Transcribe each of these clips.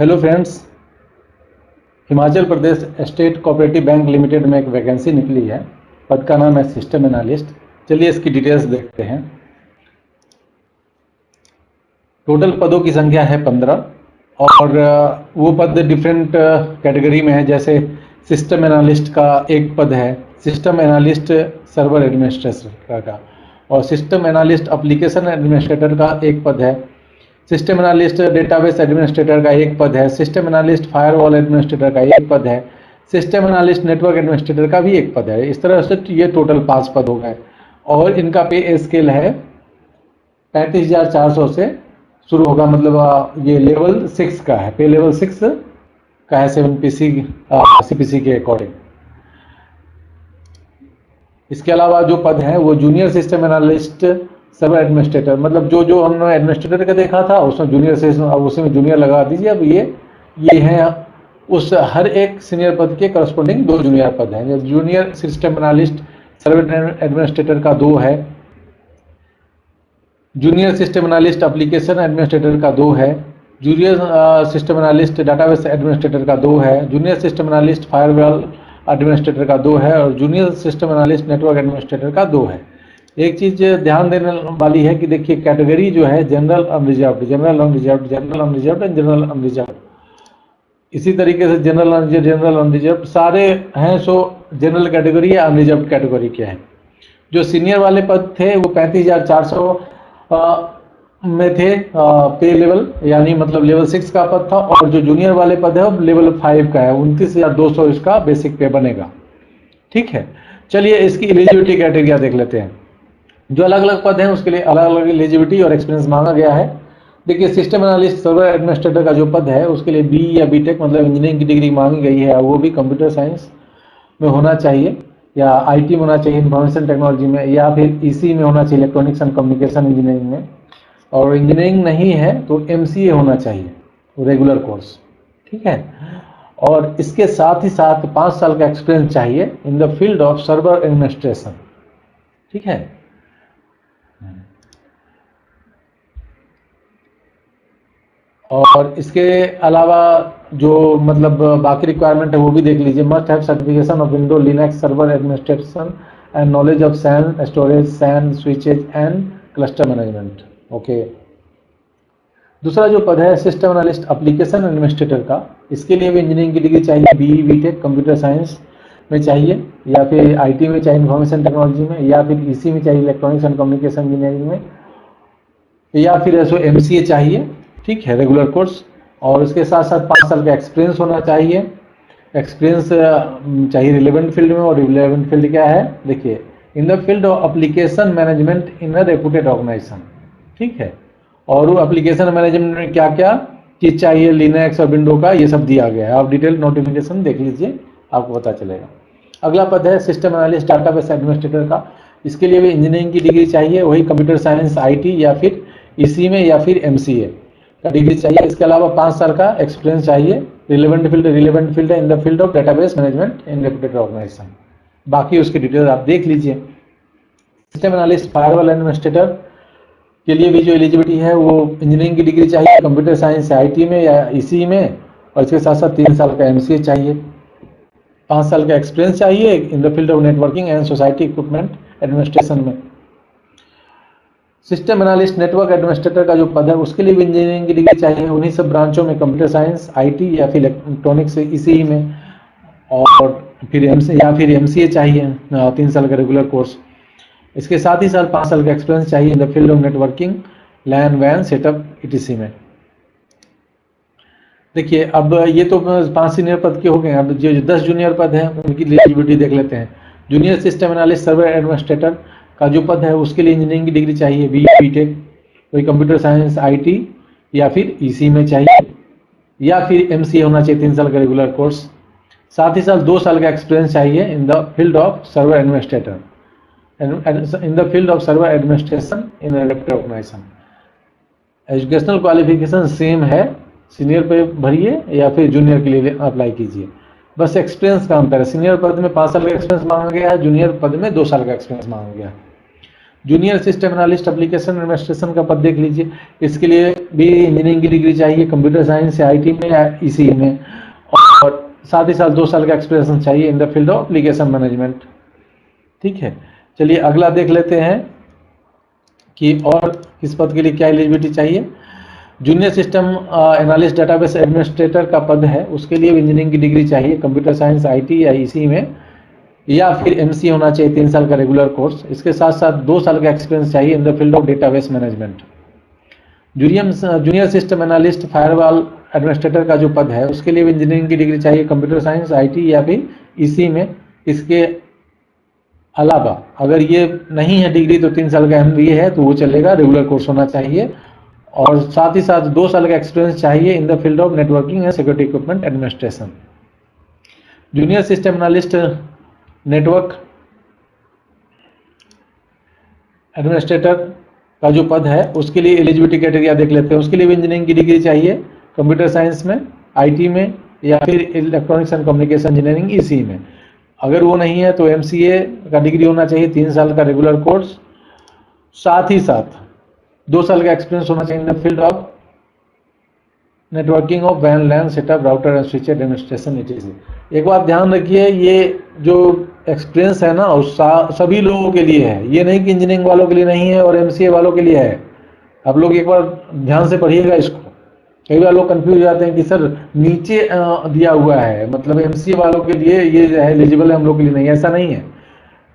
Hello friends, Himachal Pradesh state cooperative bank limited में एक vacancy निकली है। पद का नाम है सिस्टम एनालिस्ट। चलिए इसकी डिटेल्स देखते हैं। टोटल पदों की संख्या है 15 और वो पद डिफरेंट कैटेगरी में है। जैसे सिस्टम एनालिस्ट का एक पद है, सिस्टम एनालिस्ट सर्वर एडमिनिस्ट्रेटर का, और सिस्टम एनालिस्ट एप्लीकेशन एडमिनिस्ट्रेटर का एक पद है, सिस्टम एनालिस्ट डेटाबेस एडमिनिस्ट्रेटर का एक पद है, सिस्टम एनालिस्ट फायरवॉल एडमिनिस्ट्रेटर का एक पद है, सिस्टम एनालिस्ट नेटवर्क एडमिनिस्ट्रेटर का भी एक पद है। इस तरह से ये टोटल 5 पद हो गए और इनका पे स्केल है 35,400 से शुरू होगा। मतलब ये लेवल 6 का है, पे लेवल 6 का है 7PC CPC के अकॉर्डिंग। इसके अलावा जो पद हैं वो junior system analyst server administrator, मतलब जो हमने एडमिनिस्ट्रेटर का देखा था उसमें जूनियर से, अब उसमें जूनियर लगा दीजिए। अब ये हैं उस हर एक सीनियर पद के करस्पॉन्डिंग 2 जूनियर पद हैं। Junior system analyst server administrator का 2 है, junior system analyst application administrator का 2 है, junior system analyst database administrator का 2 है, junior system analyst firewall administrator का 2 है और junior system analyst network administrator का 2 है। एक चीज़ ध्यान देने वाली है कि देखिए कैटेगरी जो है general unreserved, general unreserved, general unreserved and general unreserved. इसी तरीके से जनरल अनरिजर्व्ड सारे हैं। सो जनरल कैटेगरी या अनरिजर्व्ड कैटेगरी क्या है। जो सीनियर वाले पद थे वो 35,400 में थे पे लेवल, यानी मतलब लेवल 6 का पद था, और जो जूनियर वाले पद है वो लेवल 5 का है, 29,200 इसका बेसिक पे बनेगा। ठीक है, चलिए इसकी एलिजिबिलिटी क्राइटेरिया देख लेते हैं। जो अलग अलग पद हैं उसके लिए अलग अलग एलिजिबिलिटी और एक्सपीरियंस मांगा गया है। देखिए सिस्टम एनालिस्ट सर्वर एडमिनिस्ट्रेटर का जो पद है उसके लिए बी या बीटेक मतलब इंजीनियरिंग की डिग्री मांगी गई है, वो भी कंप्यूटर साइंस में होना चाहिए या आईटी में होना चाहिए, इंफॉर्मेशन टेक्नोलॉजी में, या फिर ईसी में होना चाहिए, इलेक्ट्रॉनिक्स एंड कम्युनिकेशन इंजीनियरिंग में। और इंजीनियरिंग नहीं है तो एमसीए होना चाहिए, रेगुलर कोर्स। ठीक है, और इसके साथ ही साथ 5 साल का एक्सपीरियंस चाहिए in the field of server administration. ठीक है, और इसके अलावा जो मतलब बाकी रिक्वायरमेंट है वो भी देख लीजिए। Must have certification of window Linux server administration and knowledge of SAN storage, SAN switches and cluster management. Okay, दूसरा जो पद है सिस्टम एनालिस्ट एप्लीकेशन एडमिनिस्ट्रेटर का, इसके लिए भी इंजीनियरिंग की डिग्री चाहिए, बीई बीटेक कंप्यूटर साइंस में चाहिए, या फिर आईटी में चाहिए, इंफॉर्मेशन टेक्नोलॉजी में, या फिर ईसी में चाहिए, इलेक्ट्रॉनिक्स एंड कम्युनिकेशन इंजीनियरिंग में, या फिर ऐसो एमसीए चाहिए। ठीक है, रेगुलर कोर्स, और उसके साथ साथ 5 साल का एक्सपीरियंस होना चाहिए। एक्सपीरियंस चाहिए रिलेवेंट फील्ड में, और रिलेवेंट फील्ड क्या है देखिए, in the field of application management in a reputed organisation. ठीक है, और वो एप्लीकेशन मैनेजमेंट में क्या क्या चीज़ चाहिए, लिनक्स और विंडो का, ये सब दिया गया है। आप डिटेल नोटिफिकेशन देख लीजिए, आपको पता चलेगा। अगला पद है सिस्टम एनालिस्ट डाटाबेस एडमिनिस्ट्रेटर का, इसके लिए भी इंजीनियरिंग की डिग्री चाहिए, वही कंप्यूटर साइंस आईटी या फिर इसी में या फिर एमसीए का डिग्री चाहिए। इसके अलावा 5 साल का एक्सपीरियंस चाहिए। रिलेवेंट फील्ड है in the field of database management in reputed organisation. बाकी उसकी डिटेल आप देख लीजिए। सिस्टम एनालिस्ट फायरवॉल एडमिनिस्ट्रेटर के लिए भी जो एलिजिबिलिटी है वो इंजीनियरिंग की डिग्री चाहिए, कंप्यूटर साइंस आईटी में या इसी में, और इसके साथ साथ 3 साल का एमसीए चाहिए। 5 साल का एक्सपीरियंस चाहिए in the field of networking and society equipment administration में। सिस्टम एनालिस्ट नेटवर्क एडमिनिस्ट्रेटर का जो पद है उसके लिए भी इंजीनियरिंग की डिग्री चाहिए, उन्हीं सब ब्रांचों में, कंप्यूटर साइंस आईटी या फिर इलेक्ट्रॉनिक्स इसी में, और फिर एमसीए चाहिए 3 साल का रेगुलर कोर्स। इसके साथ ही साथ 5 साल का एक्सपीरियंस चाहिए in the field of networking, LAN वैन सेटअप ईटीसी में। देखिए अब ये तो 5 सीनियर पद के हो गए। अब जो 10 जूनियर पद हैं उनकी एलिजिबिलिटी देख लेते हैं। Junior system analyst server administrator का जो पद है उसके लिए इंजीनियरिंग की डिग्री चाहिए, बीटेक, कोई कंप्यूटर साइंस आईटी या फिर ईसी में चाहिए, या फिर एमसीए होना चाहिए, 3 साल का रेगुलर कोर्स। साथ ही साथ 2 साल का एक्सपीरियंस चाहिए in the field of server administrator, in the field of server administration in reputed organisation. Educational qualification same है, सीनियर पे भरिए या फिर जूनियर के लिए अप्लाई कीजिए, बस एक्सपीरियंस का अंतर है। सीनियर पद में 5 साल का एक्सपीरियंस मांगा गया है, जूनियर पद में 2 साल का एक्सपीरियंस मांगा गया है। Junior system analyst application administration का पद देख लीजिए, इसके लिए भी इंजीनियरिंग की डिग्री चाहिए, कंप्यूटर साइंस या आईटी में या इसी में, और साथ ही साथ 2 साल का एक्सपीरियंस चाहिए in the field of application management. ठीक है, चलिए अगला देख लेते हैं कि और इस पद के लिए क्या एलिजिबिलिटी चाहिए। Junior system analyst database administrator का पद है, उसके लिए इंजीनियरिंग की डिग्री चाहिए, कंप्यूटर साइंस आईटी या इसी में, या फिर एमसीए होना चाहिए 3 साल का रेगुलर कोर्स। इसके साथ साथ 2 साल का एक्सपीरियंस चाहिए in the field of database management. Junior system analyst firewall administrator का जो पद है उसके लिए भी इंजीनियरिंग की डिग्री चाहिए, कंप्यूटर साइंस आईटी या फिर इसी में। इसके अलावा अगर ये नहीं है डिग्री तो 3 साल का एमबीए है तो वो चलेगा, रेगुलर कोर्स होना चाहिए, और साथ ही साथ 2 साल का एक्सपीरियंस चाहिए in the field of networking and security equipment administration. Junior system analyst network administrator का जो पद है उसके लिए एलिजिबिलिटी क्राइटेरिया देख लेते हैं। उसके लिए भी इंजीनियरिंग की डिग्री चाहिए, कंप्यूटर साइंस में, आईटी में, या फिर इलेक्ट्रॉनिक्स एंड कम्युनिकेशन इंजीनियरिंग इसी में। अगर वो नहीं है तो एमसीए का डिग्री होना चाहिए, 3 साल का रेगुलर कोर्स, साथ ही साथ 2 साल का एक्सपीरियंस होना चाहिए in the field of networking of वैन LAN setup router and switch administration ETC. एक बात ध्यान रखिए, ये जो एक्सपीरियंस है ना उस सभी लोगों के लिए है, ये नहीं कि इंजीनियरिंग वालों के लिए नहीं है और एमसीए वालों के लिए है। आप लोग एक बार ध्यान से पढ़िएगा इसको, कई बार लोग कंफ्यूज हो जाते हैं कि सर नीचे दिया हुआ है मतलब एमसीए वालों के लिए ये है एलिजिबल है, हम लोग के लिए नहीं, ऐसा नहीं है।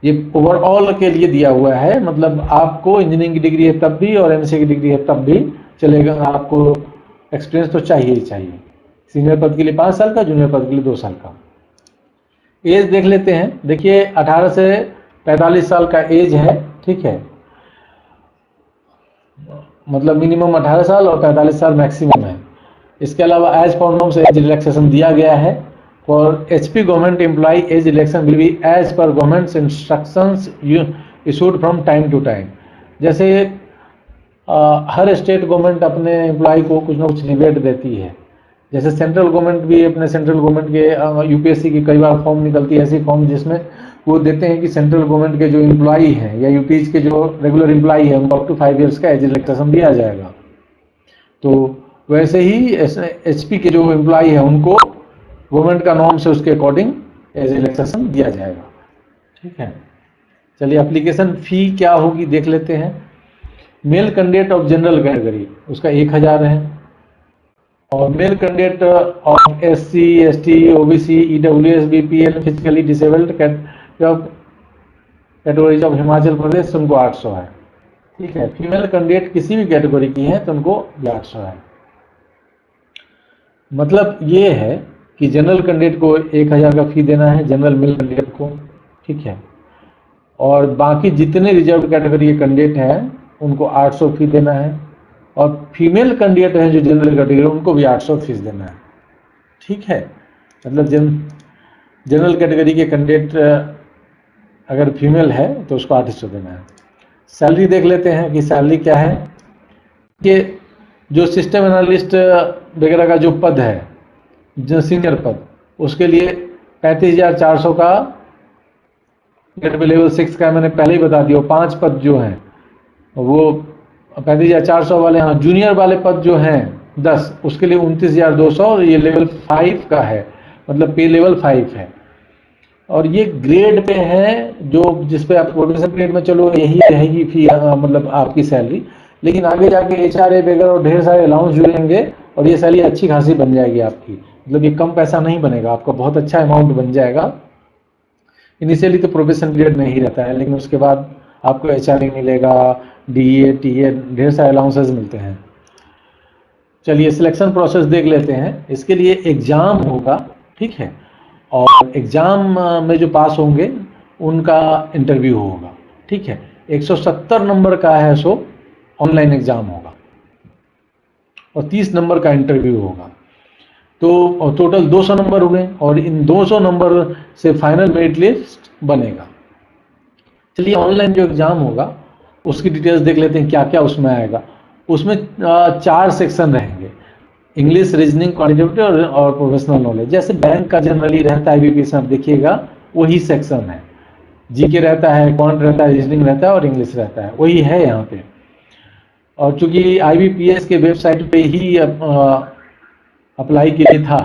ये ओवरऑल के लिए दिया हुआ है, मतलब आपको इंजीनियरिंग की डिग्री है तब भी और एमसीए की डिग्री है तब भी चलेगा, आपको एक्सपीरियंस तो चाहिए ही चाहिए। सीनियर पद के लिए 5 साल का, जूनियर पद के लिए 2 साल का। एज देख लेते हैं, देखिए 18 से 45 साल का एज है, ठीक है, मतलब मिनिमम 18 साल और 45 साल मैक्सिमम है। इसके अलावा as per norms age relaxation दिया गया है। For HP government employ age relaxation will be as per government's instructions issued from time to time. जैसे हर स्टेट गवर्नमेंट अपने एम्प्लॉय को कुछ ना कुछ रिबेट देती है, जैसे सेंट्रल गवर्नमेंट भी अपने सेंट्रल गवर्नमेंट के यूपीएससी की कई बार फॉर्म निकलती है, ऐसी फॉर्म जिसमें वो देते हैं कि सेंट्रल गवर्नमेंट के जो एम्प्लॉई हैं या यूपीज के जो रेगुलर एम्प्लॉई है उनको अप टू 5 ईयर्स का एज रिलैक्सेशन दिया जाएगा। तो वैसे ही एचपी के जो एम्प्लॉई है उनको गवर्नमेंट का नॉर्म से उसके अकॉर्डिंग एज रिलैक्सेशन दिया जाएगा। ठीक है, चलिए एप्लीकेशन फ़ी क्या होगी देख लेते हैं। Male candidate of general category उसका 1000 है, और male candidate of SC ST OBC EWS BPL physically disabled categories of Himachal Pradesh उनको 800 है। ठीक है, फीमेल कैंडिडेट किसी भी कैटेगरी की है तो उनको 800 है। मतलब ये है कि जनरल कैंडिडेट को 1000 का फी देना है, जनरल मेल कैंडिडेट को, ठीक है, और बाकी जितने रिजर्व कैटेगरी के कैंडिडेट हैं उनको 800 फी देना है, और फीमेल कैंडिडेट हैं जो जनरल कैटेगरी उनको भी 800 फीस देना है। ठीक है, मतलब जनरल कैटेगरी के कैंडिडेट अगर फीमेल है तो उसको 800 देना है। सैलरी देख लेते हैं कि सैलरी क्या है। कि जो सिस्टम एनालिस्ट वगैरह का जो पद है, जो सीनियर पद, उसके लिए 35,400 का लेवल 6 का मैंने पहले ही बता दिया। 5 पद जो हैं वो 35,400 वाले हैं। जूनियर वाले पद जो हैं 10, उसके लिए 29,200, और ये लेवल 5 का है, मतलब पे लेवल 5 है, और ये ग्रेड पे है जो जिस पे आप प्रोफेशनल ग्रेड में चलो यही रहेगी फी, मतलब आपकी सैलरी, लेकिन आगे जाके एचआरए वगैरह और ढेर सारे अलाउंस जुड़ेंगे और ये सैलरी अच्छी खासी बन जाएगी आपकी, मतलब ये कम पैसा नहीं बनेगा, आपका बहुत अच्छा अमाउंट बन जाएगा। इनिशियली तो प्रोफेशनल ग्रेड में ही रहता है, लेकिन उसके बाद आपको एचआरए मिलेगा, डीए टीए ढेर सारे अलाउंसेस मिलते हैं। चलिए सिलेक्शन प्रोसेस देख लेते हैं। इसके लिए एग्जाम होगा, ठीक है, और एग्जाम में जो पास होंगे उनका इंटरव्यू होगा। ठीक है, 170 नंबर का है सो ऑनलाइन एग्जाम होगा और 30 नंबर का इंटरव्यू होगा, तो टोटल 200 नंबर हुए, और इन 200 नंबर से फाइनल मेरिट लिस्ट बनेगा। चलिए ऑनलाइन जो एग्जाम होगा उसकी डिटेल्स देख लेते हैं क्या क्या उसमें आएगा। उसमें 4 सेक्शन रहेंगे, इंग्लिश, रीजनिंग, क्वांटिटेटिव और प्रोफेशनल नॉलेज। जैसे बैंक का जनरली रहता है बीपीएससी, आप देखिएगा वही सेक्शन है। जीके रहता है, क्वांट रहता है, रीजनिंग रहता है और इंग्लिश रहता है, वही है यहाँ पे। और चूंकि IBPS के वेबसाइट पे ही अप्लाई के लिए था,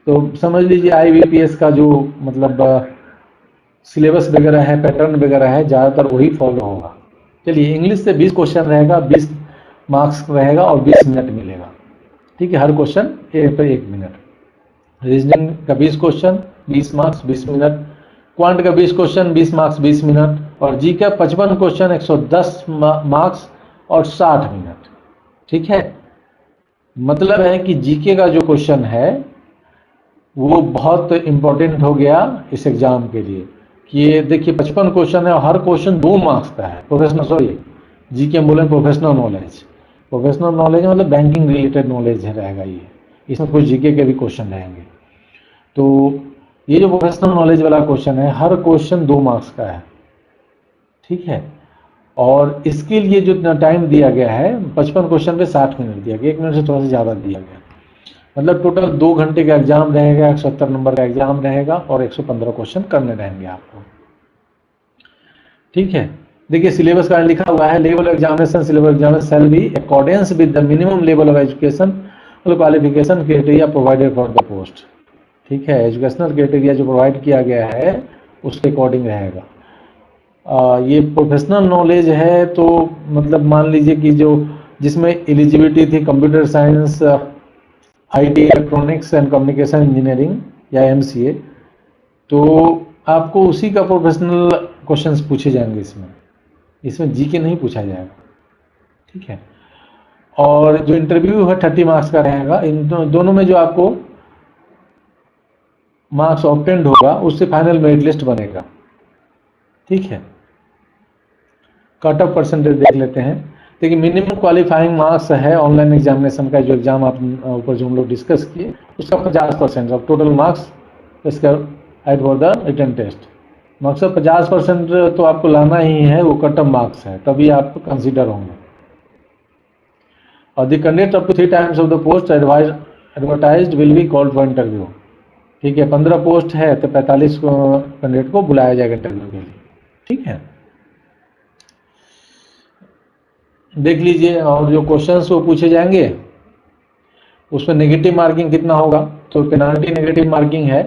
तो समझ लीजिए IBPS का जो मतलब सिलेबस वगैरह है, पैटर्न वगैरह है, ज़्यादातर वही फॉलो होगा। चलिए, इंग्लिश से 20 क्वेश्चन रहेगा, 20 मार्क्स रहेगा और 20 मिनट मिलेगा। ठीक है, हर क्वेश्चन पर 1 मिनट। रीजनिंग का 20 क्वेश्चन 20 मार्क्स 20 मिनट, क्वांट का 20 क्वेश्चन 20 मार्क्स 20 मिनट, और जी का 55 क्वेश्चन 110 मार्क्स और 60 मिनट। ठीक है, मतलब है कि जीके का जो क्वेश्चन है वो बहुत इंपॉर्टेंट हो गया इस एग्जाम के लिए। कि ये देखिए 55 क्वेश्चन है और हर क्वेश्चन 2 मार्क्स का है। प्रोफेशनल, सॉरी, जीके बोले प्रोफेशनल नॉलेज। प्रोफेशनल नॉलेज मतलब बैंकिंग रिलेटेड नॉलेज रहेगा ये, इसमें कुछ जीके के भी क्वेश्चन रहेंगे। तो ये जो प्रोफेशनल नॉलेज वाला क्वेश्चन है, हर क्वेश्चन 2 मार्क्स का है। ठीक है, और इसके लिए जो टाइम दिया गया है 55 क्वेश्चन पे 60 मिनट दिया गया, 1 मिनट से थोड़ा सा ज़्यादा दिया गया। मतलब टोटल 2 घंटे का एग्जाम रहेगा, 170 नंबर का एग्जाम रहेगा और 115 क्वेश्चन करने रहेंगे आपको। ठीक है, देखिए सिलेबस का लिखा हुआ है, level examination syllabus examination shall be accordance with the minimum level of education और qualification criteria provided for the post. ठीक है, एजुकेशनल क्राइटेरिया जो प्रोवाइड किया गया है उसके अकॉर्डिंग रहेगा। ये प्रोफेशनल नॉलेज है, तो मतलब मान लीजिए कि जो जिसमें एलिजिबिलिटी थी computer science, IT electronics and communication engineering या MCA, तो आपको उसी का प्रोफेशनल क्वेश्चंस पूछे जाएंगे इसमें जीके नहीं पूछा जाएगा। ठीक है, और जो इंटरव्यू है 30 मार्क्स का रहेगा। इन दोनों में जो आपको मार्क्स ऑब्टेंड होगा उससे फाइनल मेरिट लिस्ट बनेगा। ठीक है, कट ऑफ परसेंटेज देख लेते हैं। देखिए मिनिमम क्वालिफाइंग मार्क्स है ऑनलाइन एग्जामिनेशन का, जो एग्जाम आप ऊपर जो हम लोग डिस्कस किए उसका 50% ऑफ टोटल मार्क्स इसका एड फॉर द रिटन टेस्ट। मकसद 50% तो आपको लाना ही है, वो कट ऑफ मार्क्स है, तभी आप कंसिडर होंगे। और the candidate up to 3 times of the post advertised will be called for interview. ठीक है, 15 पोस्ट है तो 45 कैंडिडेट को बुलाया जाएगा इंटरव्यू के लिए। ठीक है, देख लीजिए। और जो क्वेश्चंस वो पूछे जाएंगे उसमें नेगेटिव मार्किंग कितना होगा, तो पेनाल्टी नेगेटिव मार्किंग है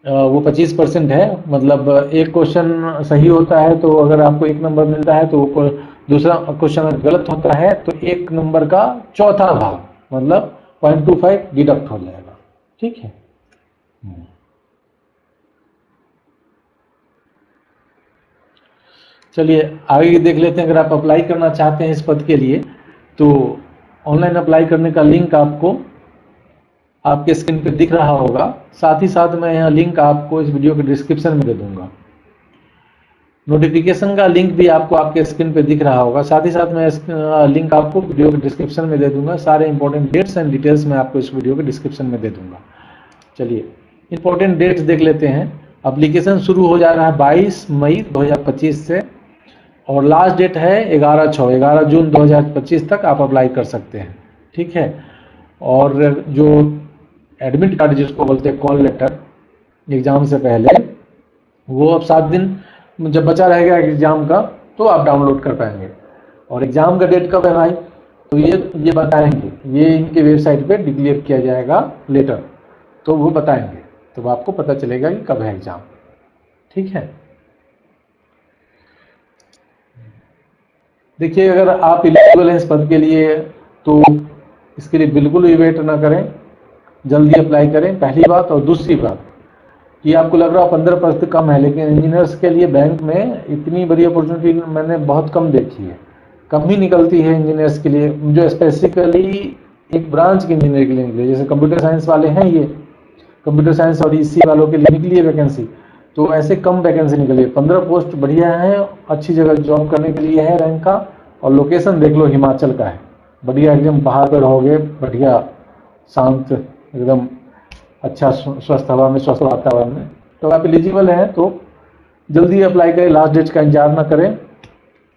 वो 25% है। मतलब एक क्वेश्चन सही होता है तो अगर आपको 1 नंबर मिलता है, तो दूसरा क्वेश्चन गलत होता है तो 1 नंबर का चौथा भाग मतलब 0.25 डिडक्ट हो जाएगा। ठीक है, चलिए आगे देख लेते हैं। अगर आप अप्लाई करना चाहते हैं इस पद के लिए, तो ऑनलाइन अप्लाई करने का लिंक आपको आपके स्क्रीन पे दिख रहा होगा। साथ ही साथ मैं यहाँ लिंक आपको इस वीडियो के डिस्क्रिप्शन में दे दूंगा। नोटिफिकेशन का लिंक भी आपको आपके स्क्रीन पे दिख रहा होगा। साथ ही साथ मैं लिंक आपको वीडियो के डिस्क्रिप्शन में दे दूंगा। सारे इंपॉर्टेंट डेट्स एंड डिटेल्स मैं आपको इस वीडियो के डिस्क्रिप्शन में दे दूंगा। चलिए इंपॉर्टेंट डेट्स देख लेते हैं। एप्लीकेशन शुरू हो जा रहा है 22 मई 2025 से और लास्ट डेट है 11 जून 2025 तक आप अप्लाई कर सकते हैं। ठीक है, और जो एडमिट कार्ड जिसको बोलते हैं कॉल लेटर एग्जाम से पहले, वो अब 7 दिन जब बचा रहेगा एग्जाम का तो आप डाउनलोड कर पाएंगे। और एग्जाम का डेट कब है भाई, तो ये बताएंगे, ये इनके वेबसाइट पे डिक्लेयर किया जाएगा लेटर, तो वो बताएंगे, तो आपको पता चलेगा कि कब है एग्जाम। ठीक है, देखिए अगर आप एलिजिबल हैं इस पद के लिए तो इसके लिए बिल्कुल भी वेट ना करें, जल्दी अप्लाई करें, पहली बात। और दूसरी बात कि आपको लग रहा है 15% कम है, लेकिन इंजीनियर्स के लिए बैंक में इतनी बड़ी अपॉर्चुनिटी मैंने बहुत कम देखी है, कम ही निकलती है इंजीनियर्स के लिए, जो स्पेसिफिकली एक ब्रांच के इंजीनियर के लिए निकले। जैसे कंप्यूटर साइंस वाले हैं, ये कंप्यूटर साइंस और EC वालों के लिए निकली है वैकेंसी, तो ऐसे कम वैकेंसी निकली है। 15 पोस्ट बढ़िया है, अच्छी जगह जॉब करने के लिए है रैंक का। और लोकेशन देख लो, हिमाचल का है, बढ़िया एकदम पहाड़ पर रहोगे, बढ़िया शांत एकदम अच्छा स्वस्थ हवा में, स्वस्थ वातावरण में। तो आप एलिजिबल हैं तो जल्दी अप्लाई करें, लास्ट डेट का इंतजार ना करें।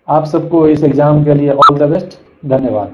आप सबको इस एग्ज़ाम के लिए ऑल द बेस्ट, धन्यवाद।